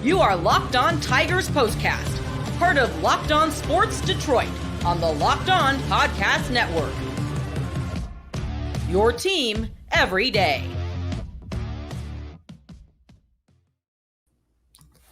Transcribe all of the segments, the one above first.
You are Locked On Tigers Postcast, part of Locked On Sports Detroit on the Locked On Podcast Network. Your team every day.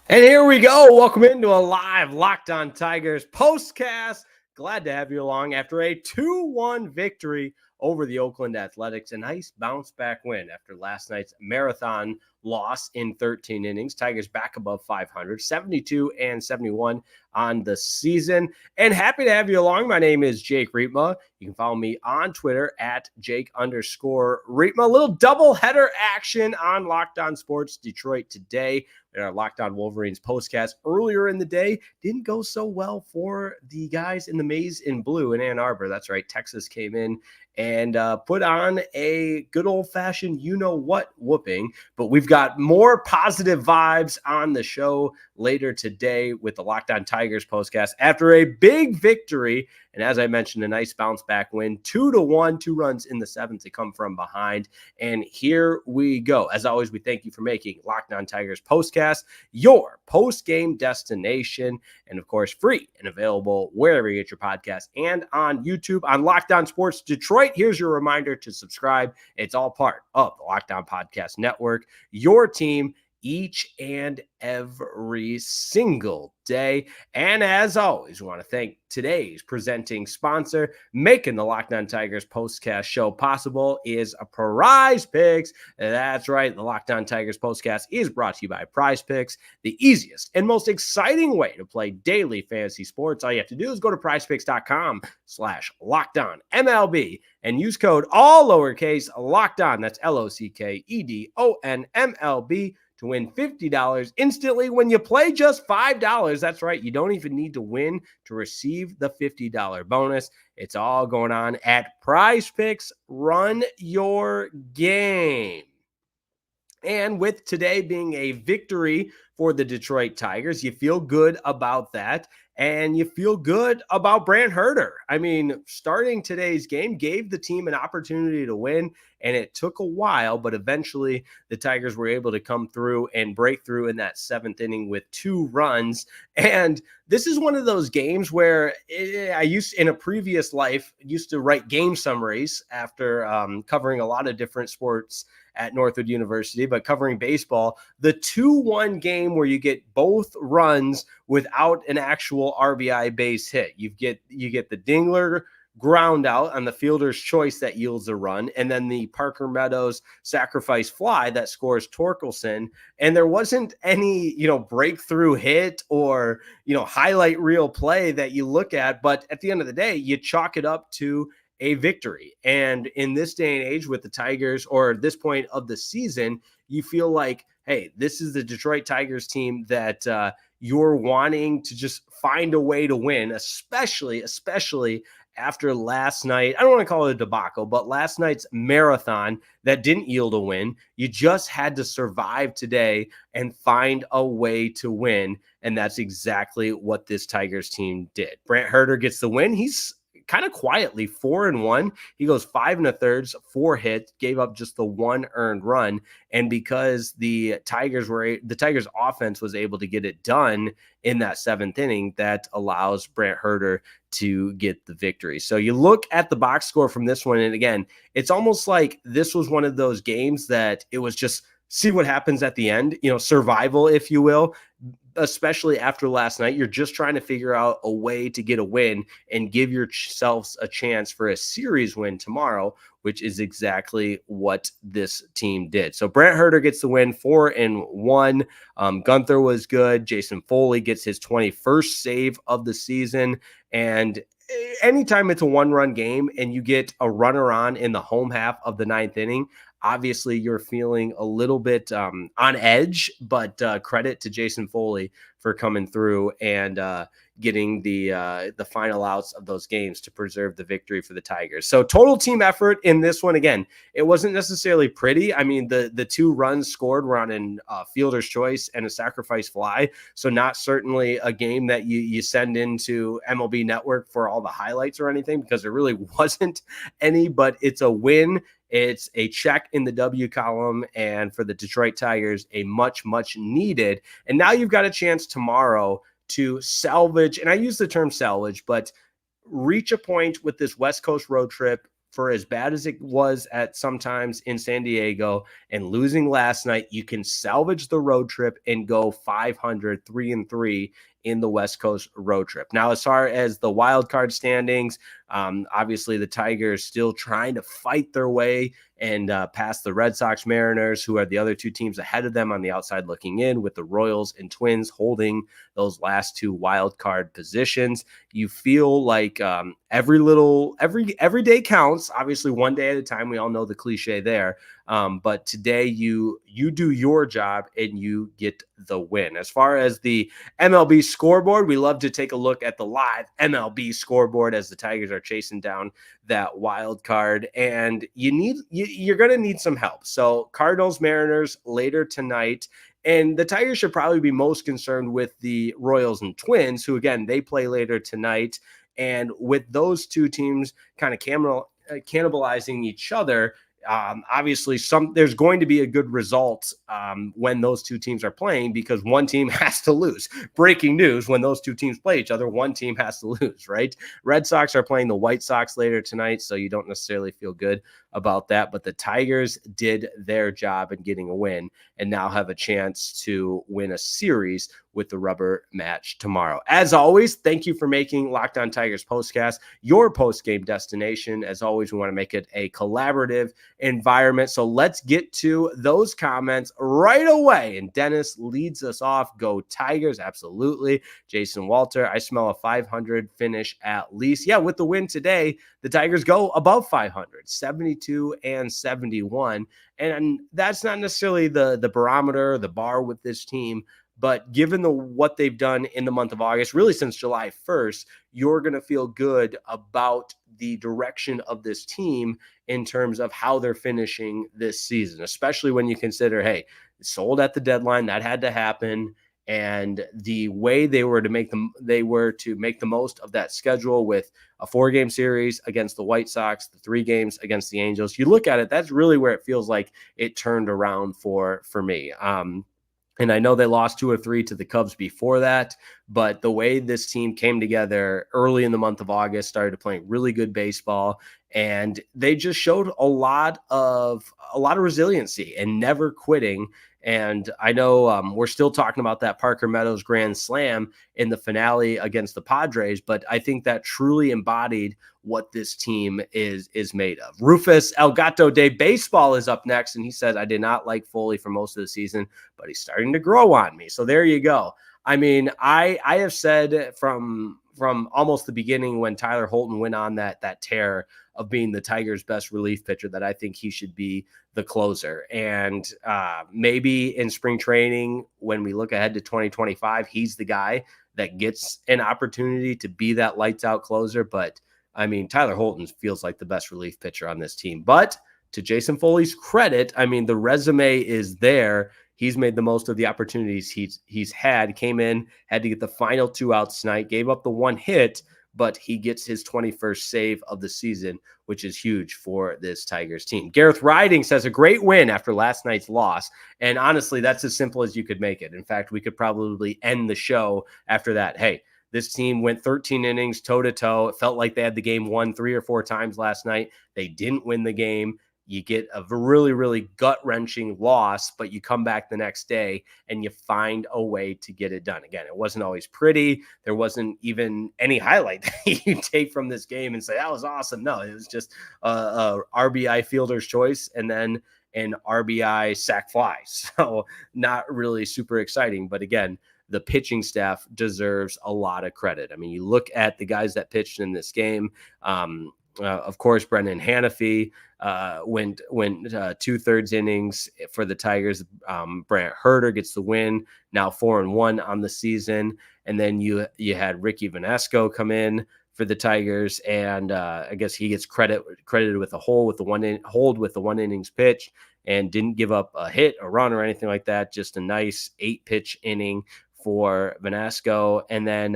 And here we go. Welcome into a live Locked On Tigers Postcast. Glad to have you along after a 2-1 victory over the Oakland Athletics. A nice bounce back win after last night's marathon loss in 13 innings. Tigers back above 500, 72-71 on the season. And happy to have you along. My name is Jake Riepma. You can follow me on Twitter at Jake_Riepma. A little doubleheader action on Locked On Sports Detroit today. In our Locked On Wolverines postcast earlier in the day, didn't go so well for the guys in the maize in blue in Ann Arbor. That's right. Texas came in and put on a good old-fashioned you-know-what whooping. But we've got more positive vibes on the show later today with the Locked On Tigers postcast after a big victory. And as I mentioned, a nice bounce-back win, 2-1, 2 runs in the seventh to come from behind. And here we go. As always, we thank you for making Locked On Tigers postcast your post-game destination. And, of course, free and available wherever you get your podcast and on YouTube on Locked On Sports Detroit. Here's your reminder to subscribe. It's all part of the Locked On Podcast Network, your team each and every single day. And as always, we want to thank today's presenting sponsor. Making the Locked On Tigers postcast show possible is a PrizePicks. That's right. The Locked On Tigers postcast is brought to you by PrizePicks, the easiest and most exciting way to play daily fantasy sports. All you have to do is go to prizepicks.com/LockedOnMLB and use code all lowercase locked on. That's LOCKEDONMLB to win $50 instantly when you play just $5. That's right. You don't even need to win to receive the $50 bonus. It's all going on at PrizePicks. Run your game. And with today being a victory for the Detroit Tigers, you feel good about that. And you feel good about Brant Hurter. I mean, starting today's game gave the team an opportunity to win, and it took a while, but eventually the Tigers were able to come through and break through in that seventh inning with 2 runs. And this is one of those games where I used, in a previous life, used to write game summaries after covering a lot of different sports at Northwood University, but covering baseball, the 2-1 game where you get both runs without an actual RBI base hit. You get the Dingler ground out on the fielder's choice that yields a run, and then the Parker Meadows sacrifice fly that scores Torkelson. And there wasn't any, breakthrough hit or, highlight reel play that you look at, but at the end of the day, you chalk it up to a victory. And in this day and age with the Tigers, or at this point of the season, you feel like, hey, this is the Detroit Tigers team that you're wanting to just find a way to win, especially after last night. I don't want to call it a debacle, but last night's marathon that didn't yield a win. You just had to survive today and find a way to win. And that's exactly what this Tigers team did. Brant Hurter gets the win. He's kind of quietly 4-1. He goes 5 1/3, 4 hits, gave up just the 1 earned run. And because the Tigers offense was able to get it done in that 7th inning, that allows Brant Hurter to get the victory. So you look at the box score from this one, and again, it's almost like this was one of those games that it was just see what happens at the end, survival, if you will. Especially after last night, you're just trying to figure out a way to get a win and give yourselves a chance for a series win tomorrow, which is exactly what this team did. So Brant Hurter gets the win, 4-1. Gunther was good. Jason Foley gets his 21st save of the season. And anytime it's a 1-run game and you get a runner on in the home half of the 9th inning, obviously you're feeling a little bit on edge, but credit to Jason Foley for coming through and getting the final outs of those games to preserve the victory for the Tigers. So total team effort in this one. Again, it wasn't necessarily pretty. I mean, the 2 runs scored were on a fielder's choice and a sacrifice fly. So not certainly a game that you send into MLB Network for all the highlights or anything, because there really wasn't any, but it's a win It's a check in the W column, and for the Detroit Tigers, a much, much needed. And now you've got a chance tomorrow to salvage, and I use the term salvage, but reach a point with this West Coast road trip. For as bad as it was at sometimes in San Diego and losing last night, you can salvage the road trip and go 500, 3-3 in the West Coast road trip. Now, as far as the wild card standings, obviously the Tigers still trying to fight their way and past the Red Sox, Mariners, who are the other two teams ahead of them on the outside looking in, with the Royals and Twins holding those last two wild card positions. You feel like every day counts. Obviously, one day at a time. We all know the cliche there. But today you do your job and you get the win. As far as the MLB scoreboard, we love to take a look at the live MLB scoreboard as the Tigers are chasing down that wild card, and you're going to need some help. So Cardinals, Mariners later tonight. And the Tigers should probably be most concerned with the Royals and Twins, who, again, they play later tonight. And with those two teams kind of cannibalizing each other, obviously there's going to be a good result when those two teams are playing, because one team has to lose. Breaking news: when those two teams play each other, one team has to lose, right? Red Sox are playing the White Sox later tonight, so you don't necessarily feel good about that, but the Tigers did their job in getting a win and now have a chance to win a series with the rubber match tomorrow. As always, thank you for making Locked On Tigers Postcast your post-game destination. As always, we want to make it a collaborative environment. So let's get to those comments right away. And Dennis leads us off. Go Tigers. Absolutely. Jason Walter, I smell a 500 finish at least. Yeah, with the win today, the Tigers go above 500, 72 and 71. And that's not necessarily the barometer, the bar with this team. But given what they've done in the month of August, really since July 1st, you're going to feel good about the direction of this team in terms of how they're finishing this season, especially when you consider, hey, sold at the deadline, that had to happen. And the way they were to make the most of that schedule with a 4-game series against the White Sox, the 3 games against the Angels. You look at it, that's really where it feels like it turned around for me. And I know they lost 2 or 3 to the Cubs before that, but the way this team came together early in the month of August, started playing really good baseball, and they just showed a lot of resiliency and never quitting. And I know we're still talking about that Parker Meadows grand slam in the finale against the Padres, but I think that truly embodied what this team is made of. Rufus El Gato de Baseball is up next, and he says, I did not like Foley for most of the season, but he's starting to grow on me. So there you go. I mean, I have said from almost the beginning, when Tyler Holton went on that tear of being the Tigers' best relief pitcher, that I think he should be the closer. And maybe in spring training, when we look ahead to 2025, he's the guy that gets an opportunity to be that lights out closer. But I mean, Tyler Holton feels like the best relief pitcher on this team. But to Jason Foley's credit, I mean, the resume is there. He's made the most of the opportunities he's had. Came in, had to get the final 2 outs tonight, gave up the 1 hit, but he gets his 21st save of the season, which is huge for this Tigers team. Gareth Riding says, a great win after last night's loss. And honestly, that's as simple as you could make it. In fact, we could probably end the show after that. Hey, this team went 13 innings toe-to-toe. It felt like they had the game won 3 or 4 times last night. They didn't win the game. You get a really, really gut-wrenching loss, but you come back the next day and you find a way to get it done. Again, it wasn't always pretty. There wasn't even any highlight that you take from this game and say, that was awesome. No, it was just a RBI fielder's choice and then an RBI sac fly. So not really super exciting. But again, the pitching staff deserves a lot of credit. I mean, you look at the guys that pitched in this game. Of course, Brendan Hanafy went 2/3 innings for the Tigers. Brant Hurter gets the win, now 4-1 on the season. And then you had Ricky Vanesco come in for the Tigers, and I guess he gets credited with a hold with the 1 innings pitch, and didn't give up a hit, a run, or anything like that. Just a nice 8-pitch inning for Vanasco. And then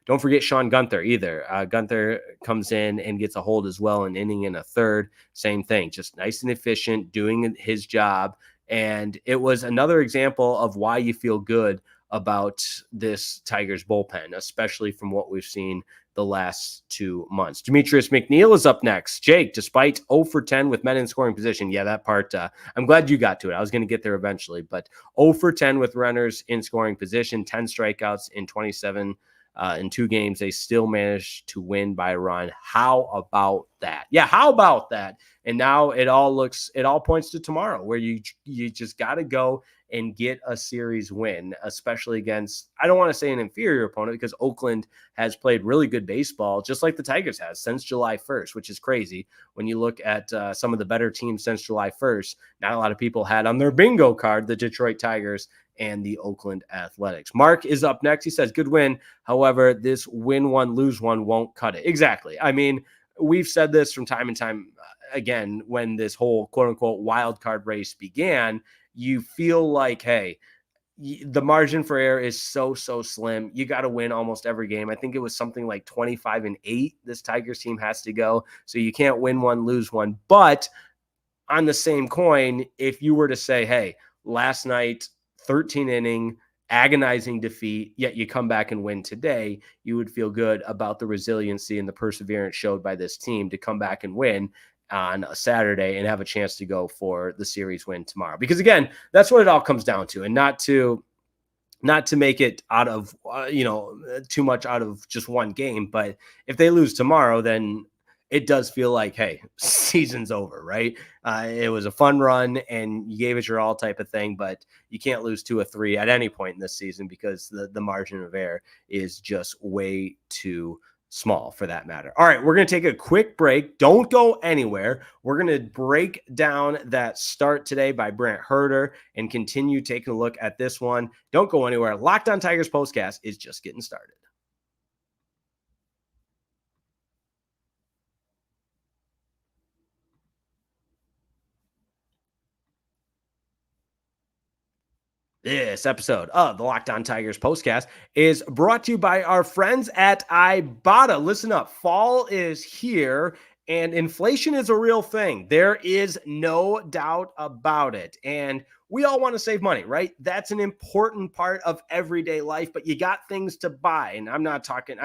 don't forget Sean Gunther either. Gunther comes in and gets a hold as well, an inning in a third. Same thing, just nice and efficient, doing his job. And it was another example of why you feel good about this Tigers bullpen, especially from what we've seen the last 2 months. Demetrius McNeil is up next. Jake, despite 0 for 10 with men in scoring position. Yeah, that part, I'm glad you got to it. I was going to get there eventually, but 0 for 10 with runners in scoring position, 10 strikeouts in 27 in 2 games. They still managed to win by a run. How about that? Yeah, how about that? And now it all points to tomorrow, where you just got to go and get a series win, especially against, I don't want to say an inferior opponent, because Oakland has played really good baseball, just like the Tigers has since July 1st, which is crazy. When you look at some of the better teams since July 1st, not a lot of people had on their bingo card the Detroit Tigers and the Oakland Athletics. Mark is up next. He says, good win. However, this win one, lose one won't cut it. Exactly. I mean, we've said this from time and time again, when this whole quote unquote wild card race began. You feel like, hey, the margin for error is so slim. You got to win almost every game. I think it was something like 25-8 this Tigers team has to go. So you can't win one, lose one. But on the same coin, if you were to say, hey, last night, 13 inning, agonizing defeat, yet you come back and win today, you would feel good about the resiliency and the perseverance showed by this team to come back and win on a Saturday and have a chance to go for the series win tomorrow. Because again, that's what it all comes down to, and not to make it out of, too much out of just one game. But if they lose tomorrow, then it does feel like, hey, season's over, right? It was a fun run and you gave it your all type of thing, but you can't lose 2 or 3 at any point in this season, because the margin of error is just way too small for that matter. All right, we're going to take a quick break. Don't go anywhere. We're going to break down that start today by Brant Hurter and continue taking a look at this one. Don't go anywhere. Locked On Tigers Postcast is just getting started. This episode of the Locked On Tigers Postcast is brought to you by our friends at Ibotta. Listen up, fall is here and inflation is a real thing. There is no doubt about it. And we all want to save money, right? That's an important part of everyday life, but you got things to buy. And I'm not talking,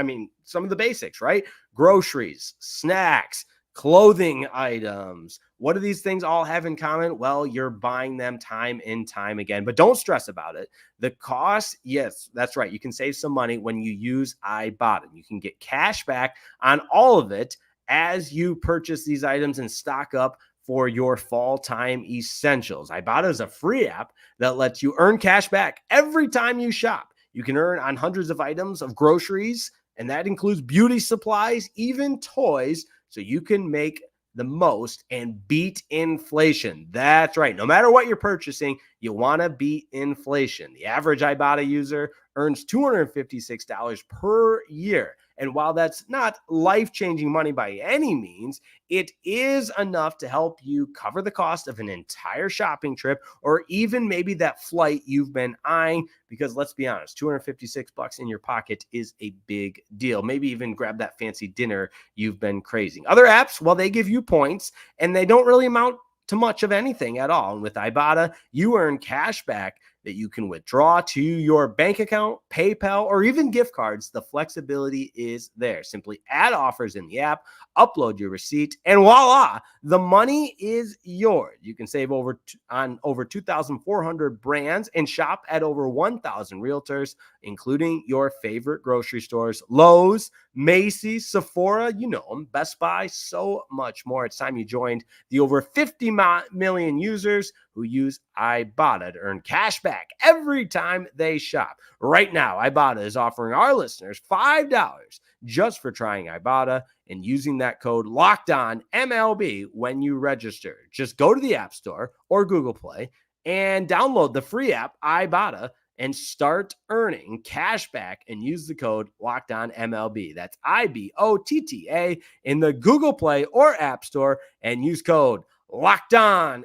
some of the basics, right? Groceries, snacks, clothing items. What do these things all have in common? Well, you're buying them time and time again, but don't stress about it. The cost, yes, that's right. You can save some money when you use Ibotta. You can get cash back on all of it as you purchase these items and stock up for your fall time essentials. Ibotta is a free app that lets you earn cash back every time you shop. You can earn on hundreds of items of groceries, and that includes beauty supplies, even toys, so you can make the most and beat inflation. That's right. No matter what you're purchasing, you want to beat inflation. The average Ibotta user earns $256 per year. And while that's not life-changing money by any means, it is enough to help you cover the cost of an entire shopping trip, or even maybe that flight you've been eyeing, because let's be honest, $256 in your pocket is a big deal. Maybe even grab that fancy dinner you've been craving. Other apps, well, they give you points and they don't really amount to much of anything at all. And with Ibotta, you earn cash back that you can withdraw to your bank account, PayPal, or even gift cards. The flexibility is there. Simply add offers in the app, upload your receipt, and voila, the money is yours. You can save on over 2,400 brands and shop at over 1,000 realtors, including your favorite grocery stores, Lowe's, Macy's, Sephora, you know them, Best Buy, so much more. It's time you joined the over 50 million users who use Ibotta to earn cash back every time they shop. Right now, Ibotta is offering our listeners $5 just for trying Ibotta and using that code LOCKEDONMLB when you register. Just go to the App Store or Google Play and download the free app Ibotta and start earning cash back and use the code LOCKEDONMLB. That's IBOTTA in the Google Play or App Store and use code LOCKEDONMLB.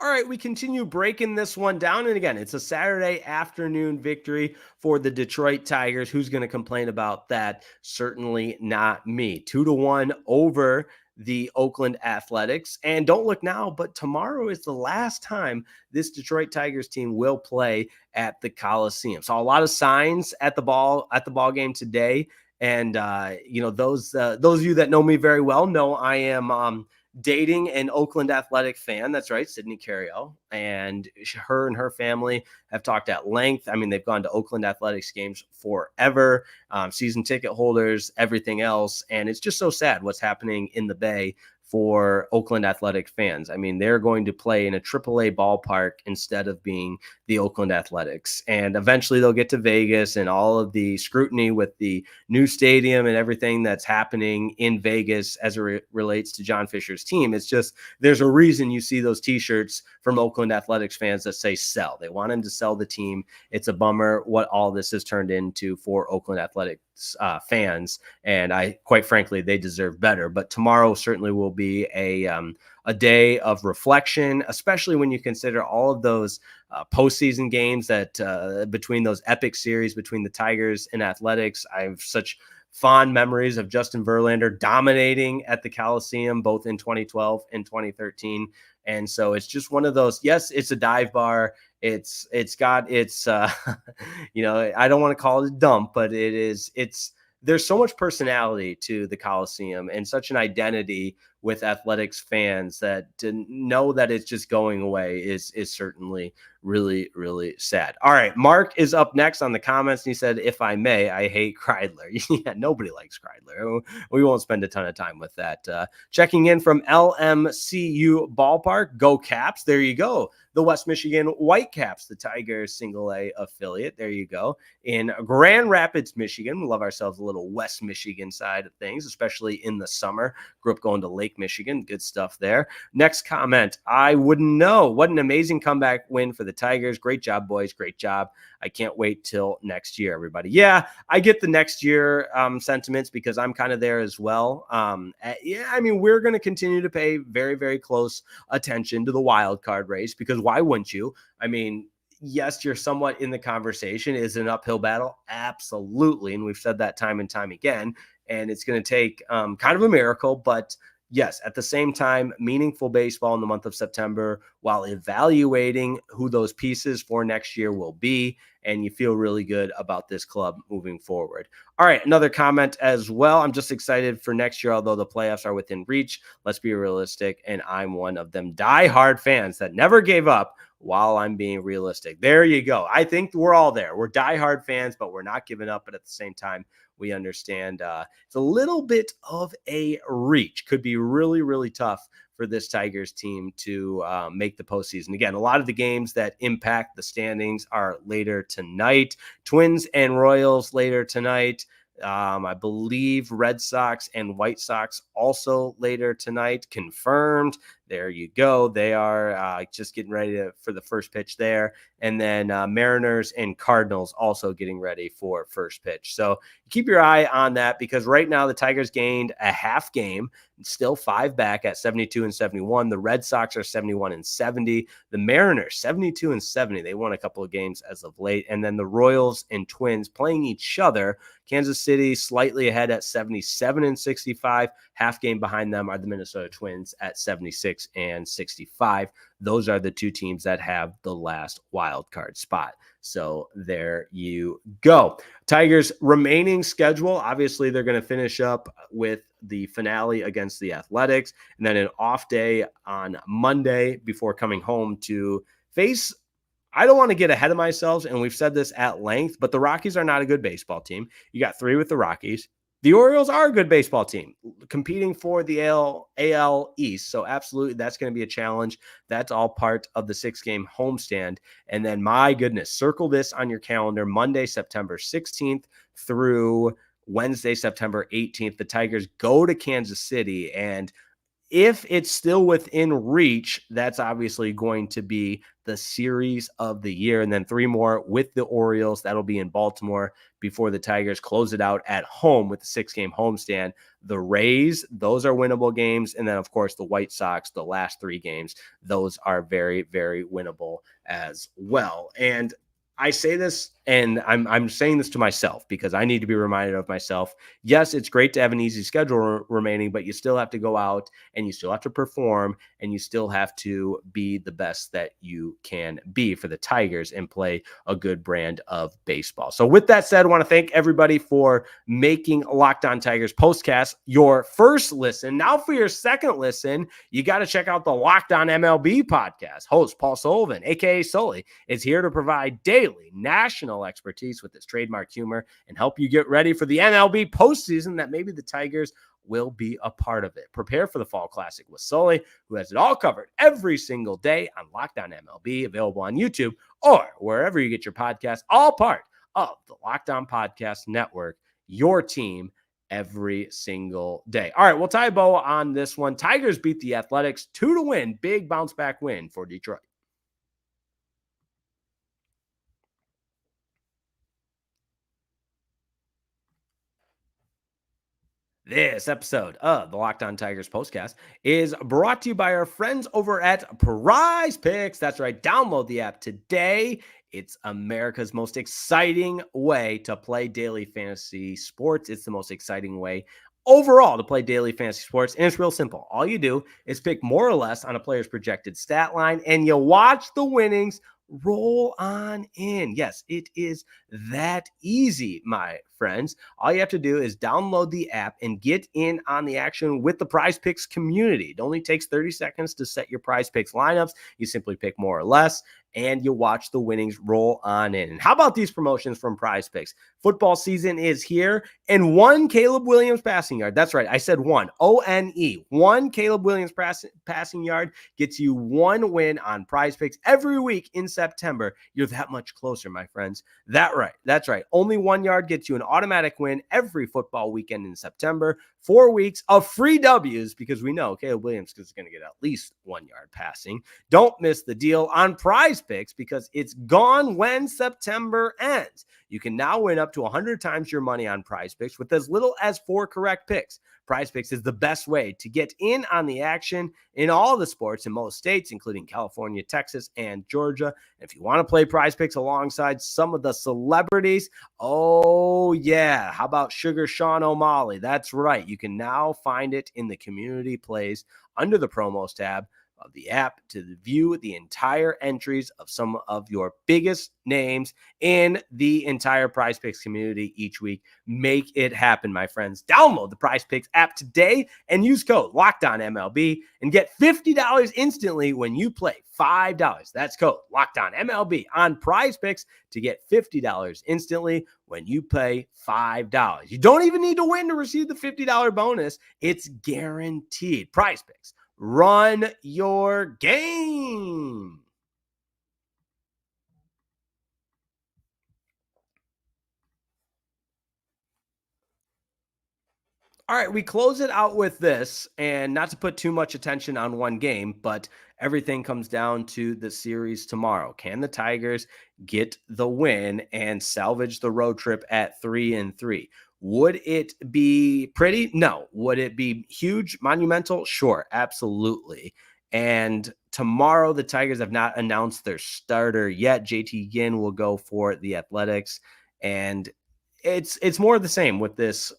All right, we continue breaking this one down. And again, it's a Saturday afternoon victory for the Detroit Tigers. Who's going to complain about that? Certainly not me. 2-1 over the Oakland Athletics. And don't look now, but tomorrow is the last time this Detroit Tigers team will play at the Coliseum. So a lot of signs at the ball game today. And those of you that know me very well know I am dating an Oakland Athletic fan. That's right, Sydney Carriel. And her and her family have talked at length. I mean, they've gone to Oakland Athletics games forever, season ticket holders, everything else. And it's just so sad what's happening in the Bay for Oakland Athletic fans. I mean, they're going to play in a AAA ballpark instead of being the Oakland Athletics. And eventually they'll get to Vegas, and all of the scrutiny with the new stadium and everything that's happening in Vegas as it relates to John Fisher's team. It's just, there's a reason you see those t-shirts from Oakland Athletics fans that say sell. They want him to sell the team. It's a bummer what all this has turned into for Oakland Athletics fans, and quite frankly, they deserve better. But tomorrow certainly will be a day of reflection, especially when you consider all of those postseason games that between those epic series between the Tigers and Athletics. I have such fond memories of Justin Verlander dominating at the Coliseum both in 2012 and 2013. And so it's just one of those, yes, it's a dive bar. It's got its, I don't want to call it a dump, but there's so much personality to the Coliseum and such an identity with athletics fans that to know that it's just going away is certainly really, really sad. All right. Mark is up next on the comments. And he said, if I may, I hate Kreidler. Yeah, nobody likes Kreidler. We won't spend a ton of time with that. Checking in from LMCU Ballpark. Go Caps. There you go. The West Michigan Whitecaps, the Tigers single A affiliate. There you go. In Grand Rapids, Michigan. We love ourselves a little West Michigan side of things, especially in the summer. Grew up going to Lake Michigan. Good stuff there. Next comment. I wouldn't know. What an amazing comeback win for the Tigers. Great job, boys. Great job. I can't wait till next year, everybody. Yeah, I get the next year sentiments because I'm kind of there as well. We're going to continue to pay very, very close attention to the wild card race because why wouldn't you? I mean, yes, you're somewhat in the conversation. Is it an uphill battle? Absolutely. And we've said that time and time again. And it's going to take kind of a miracle, but yes, at the same time, meaningful baseball in the month of September while evaluating who those pieces for next year will be. And you feel really good about this club moving forward. All right, another comment as well. I'm just excited for next year, although the playoffs are within reach. Let's be realistic. And I'm one of them diehard fans that never gave up while I'm being realistic. There you go. I think we're all there. We're diehard fans, but we're not giving up. But at the same time, we understand it's a little bit of a reach. Could be really, really tough for this Tigers team to make the postseason. Again, a lot of the games that impact the standings are later tonight. Twins and Royals later tonight. I believe Red Sox and White Sox also later tonight, confirmed. There you go. They are just getting ready for the first pitch there. And then Mariners and Cardinals also getting ready for first pitch. So keep your eye on that because right now the Tigers gained a half game, still 5 back at 72-71. The Red Sox are 71-70. The Mariners 72-70. They won a couple of games as of late. And then the Royals and Twins playing each other. Kansas City slightly ahead at 77-65. Half game behind them are the Minnesota Twins at 76-65. Those are the two teams that have the last wild card spot. So there you go. Tigers remaining schedule. Obviously, they're going to finish up with the finale against the Athletics and then an off day on Monday before coming home to face, I don't want to get ahead of myself, and we've said this at length, but the Rockies are not a good baseball team. You got 3 with the Rockies. The Orioles are a good baseball team competing for the AL East. So absolutely, that's going to be a challenge. That's all part of the 6-game homestand. And then, my goodness, circle this on your calendar. Monday, September 16th through Wednesday, September 18th. The Tigers go to Kansas City. And if it's still within reach, that's obviously going to be the series of the year. And then 3 more with the Orioles. That'll be in Baltimore before the Tigers close it out at home with the 6-game homestand. The Rays, those are winnable games. And then, of course, the White Sox, the last 3 games, those are very, very winnable as well. And I say this, and I'm saying this to myself because I need to be reminded of myself. Yes, it's great to have an easy schedule remaining, but you still have to go out and you still have to perform and you still have to be the best that you can be for the Tigers and play a good brand of baseball. So with that said, I want to thank everybody for making Locked On Tigers Postcast your first listen. Now for your second listen, you got to check out the Locked On MLB podcast. Host Paul Sullivan, aka Sully, is here to provide daily national expertise with his trademark humor and help you get ready for the MLB postseason that maybe the Tigers will be a part of it. Prepare for the Fall Classic with Sully, who has it all covered every single day on Locked On MLB, available on YouTube or wherever you get your podcasts, all part of the Locked On Podcast Network, your team every single day. All right, we'll tie a bow on this one. Tigers beat the Athletics 2-1, big bounce back win for Detroit. This episode of the Locked On Tigers Postcast is brought to you by our friends over at PrizePicks. That's right. Download the app today. It's America's most exciting way to play daily fantasy sports. It's the most exciting way overall to play daily fantasy sports. And it's real simple. All you do is pick more or less on a player's projected stat line and you watch the winnings roll on in. Yes, it is that easy, my friends. All you have to do is download the app and get in on the action with the PrizePicks community. It only takes 30 seconds to set your PrizePicks lineups. You simply pick more or less, and you watch the winnings roll on in. And how about these promotions from PrizePicks? Football season is here, and 1 Caleb Williams passing yard. That's right. I said 1. O-N-E. 1 Caleb Williams passing yard gets you 1 win on PrizePicks every week in September. You're that much closer, my friends. That's right. Only 1 yard gets you an automatic win every football weekend in September. 4 weeks of free W's because we know Caleb Williams is going to get at least 1 yard passing. Don't miss the deal on PrizePicks because it's gone when September ends. You can now win up to 100 times your money on PrizePicks with as little as 4 correct picks. PrizePicks is the best way to get in on the action in all the sports in most states, including California, Texas, and Georgia. And if you want to play PrizePicks alongside some of the celebrities, oh yeah, how about Sugar Sean O'Malley? That's right. You can now find it in the community plays under the promos tab of the app to view the entire entries of some of your biggest names in the entire PrizePicks community each week. Make it happen, my friends. Download the PrizePicks app today and use code LOCKEDONMLB and get $50 instantly when you play $5. That's code LOCKEDONMLB on PrizePicks to get $50 instantly when you pay $5. You don't even need to win to receive the $50 bonus. It's guaranteed. PrizePicks. Run your game. All right, we close it out with this, and not to put too much attention on one game, but everything comes down to the series tomorrow. Can the Tigers get the win and salvage the road trip at 3-3? Would it be pretty? No. Would it be huge, monumental? Sure, absolutely. And tomorrow, the Tigers have not announced their starter yet. JT Ginn will go for the Athletics, and it's more of the same with this.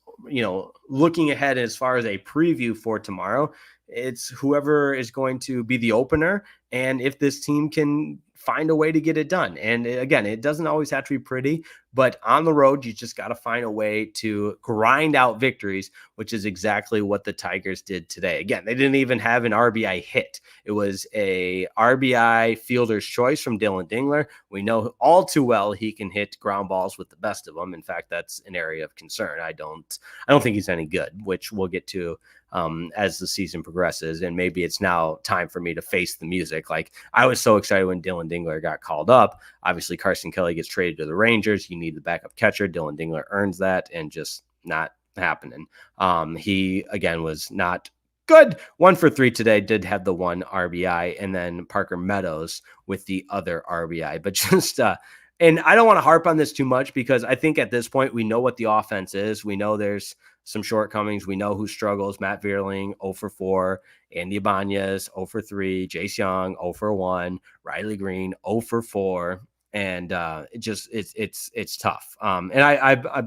Looking ahead as far as a preview for tomorrow, it's whoever is going to be the opener, and if this team can find a way to get it done. And again, it doesn't always have to be pretty, but on the road, you just got to find a way to grind out victories, which is exactly what the Tigers did today. Again, they didn't even have an RBI hit. It was a RBI fielder's choice from Dillon. We know all too well he can hit ground balls with the best of them. In fact, that's an area of concern. I don't think he's any good, which we'll get to as the season progresses. And maybe it's now time for me to face the music. Like, I was so excited when Dillon got called up. Obviously, Carson Kelly gets traded to the Rangers. You need the backup catcher. Dillon earns that, and just not happening. He, again, was not good. 1 for 3 today, did have the 1 RBI, and then Parker Meadows with the other RBI. But just, and I don't want to harp on this too much because I think at this point we know what the offense is. We know there's some shortcomings. We know who struggles. Matt Vierling, 0 for 4. Andy Ibanez, 0 for 3. Jace Young, 0 for 1. Riley Green, 0 for 4. And it's tough. And I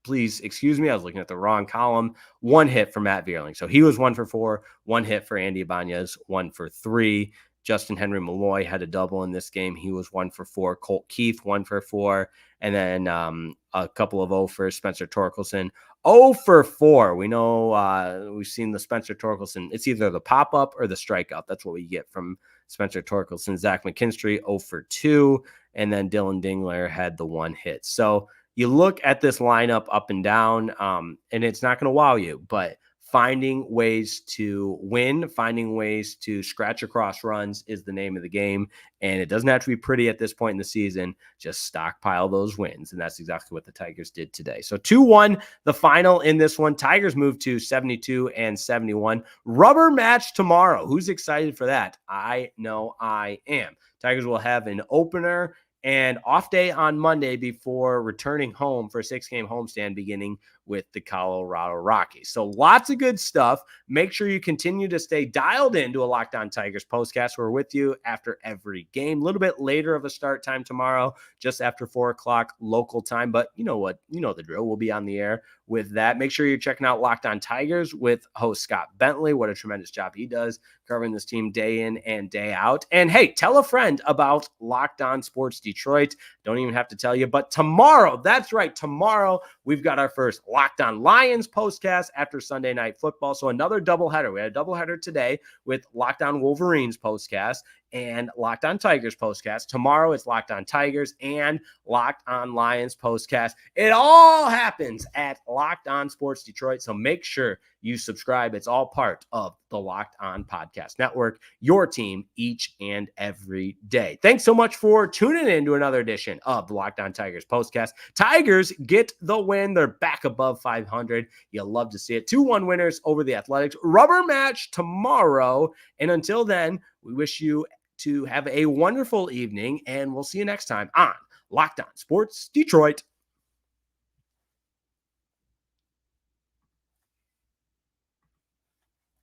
please excuse me, I was looking at the wrong column. 1 hit for Matt Vierling. So he was 1 for 4. 1 hit for Andy Ibanez, 1 for 3. Justin Henry Malloy had a double in this game. He was 1 for 4. Colt Keith, 1 for 4. And then a couple of 0 for Spencer Torkelson. 0 for 4. We know we've seen the Spencer Torkelson. It's either the pop-up or the strikeout. That's what we get from Spencer Torkelson. Zach McKinstry, 0 for 2. And then Dillon Dingler had the 1 hit. So you look at this lineup up and down, and it's not going to wow you, but finding ways to win, finding ways to scratch across runs is the name of the game. And it doesn't have to be pretty at this point in the season. Just stockpile those wins. And that's exactly what the Tigers did today. So 2-1, the final in this one. Tigers moved to 72 and 71. Rubber match tomorrow. Who's excited for that? I know I am. Tigers will have an opener and off day on Monday before returning home for a 6-game homestand beginning with the Colorado Rockies. So lots of good stuff. Make sure you continue to stay dialed into a Locked On Tigers postcast. We're with you after every game. A little bit later of a start time tomorrow, just after 4 o'clock local time. But you know what? You know the drill. We'll be on the air with that. Make sure you're checking out Locked On Tigers with host Scott Bentley. What a tremendous job he does covering this team day in and day out. And hey, tell a friend about Locked On Sports Detroit. Don't even have to tell you, but tomorrow, that's right, tomorrow, we've got our first Locked On Lions postcast after Sunday Night Football. So another doubleheader. We had a doubleheader today with Locked On Wolverines postcast and Locked On Tigers postcast. Tomorrow it's Locked On Tigers and Locked On Lions postcast. It all happens at Locked On Sports Detroit. So make sure you subscribe. It's all part of the Locked On Podcast Network, your team each and every day. Thanks so much for tuning in to another edition of the Locked On Tigers postcast. Tigers get the win. They're back above 500. You'll love to see it. 2-1 winners over the Athletics. Rubber match tomorrow. And until then, we wish you to have a wonderful evening, and we'll see you next time on Locked On Sports Detroit.